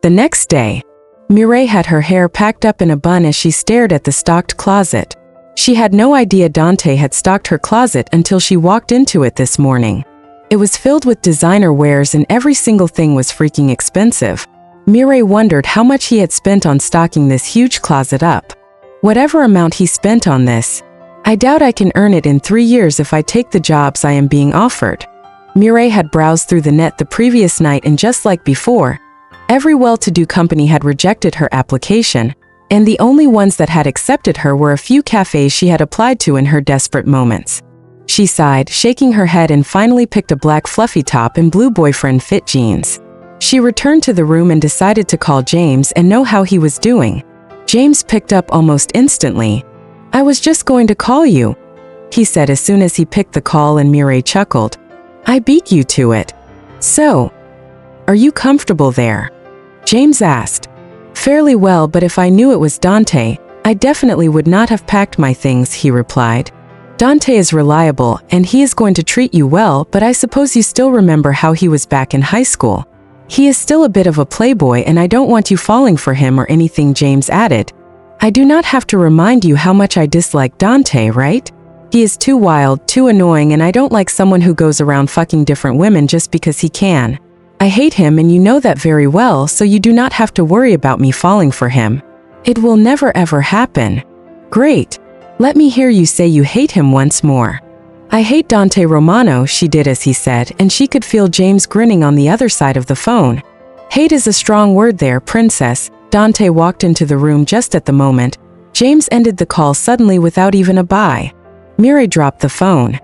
The next day, Mireille had her hair packed up in a bun as she stared at the stocked closet. She had no idea Dante had stocked her closet until she walked into it this morning. It was filled with designer wares and every single thing was freaking expensive. Mireille wondered how much he had spent on stocking this huge closet up. Whatever amount he spent on this, I doubt I can earn it in 3 years if I take the jobs I am being offered. Mireille had browsed through the net the previous night and just like before, every well-to-do company had rejected her application, and the only ones that had accepted her were a few cafes she had applied to in her desperate moments. She sighed, shaking her head, and finally picked a black fluffy top and blue boyfriend fit jeans. She returned to the room and decided to call James and know how he was doing. James picked up almost instantly. "I was just going to call you," he said as soon as he picked the call, and Mireille chuckled. "I beat you to it." "So, are you comfortable there?" James asked. "Fairly well, but if I knew it was Dante, I definitely would not have packed my things," he replied. "Dante is reliable, and he is going to treat you well, but I suppose you still remember how he was back in high school. He is still a bit of a playboy, and I don't want you falling for him or anything," James added. "I do not have to remind you how much I dislike Dante, right? He is too wild, too annoying, and I don't like someone who goes around fucking different women just because he can. I hate him, and you know that very well, so you do not have to worry about me falling for him. It will never ever happen." "Great. Let me hear you say you hate him once more." "I hate Dante Romano," she did as he said, and she could feel James grinning on the other side of the phone. "Hate is a strong word there, princess." Dante walked into the room just at the moment. James ended the call suddenly without even a bye. Mireille dropped the phone.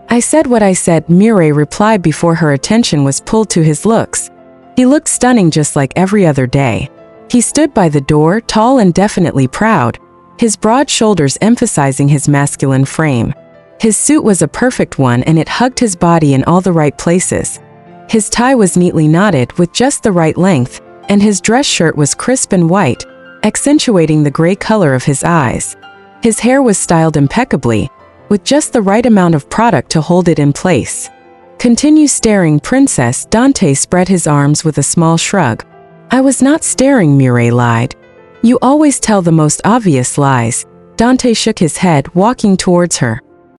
"I said what I said," Mireille replied before her attention was pulled to his looks. He looked stunning just like every other day. He stood by the door, tall and definitely proud, his broad shoulders emphasizing his masculine frame. His suit was a perfect one and it hugged his body in all the right places. His tie was neatly knotted with just the right length, and his dress shirt was crisp and white, accentuating the gray color of his eyes. His hair was styled impeccably, with just the right amount of product to hold it in place. "Continue staring, princess." Dante spread his arms with a small shrug. "I was not staring," Mireille lied. "You always tell the most obvious lies." Dante shook his head, walking towards her.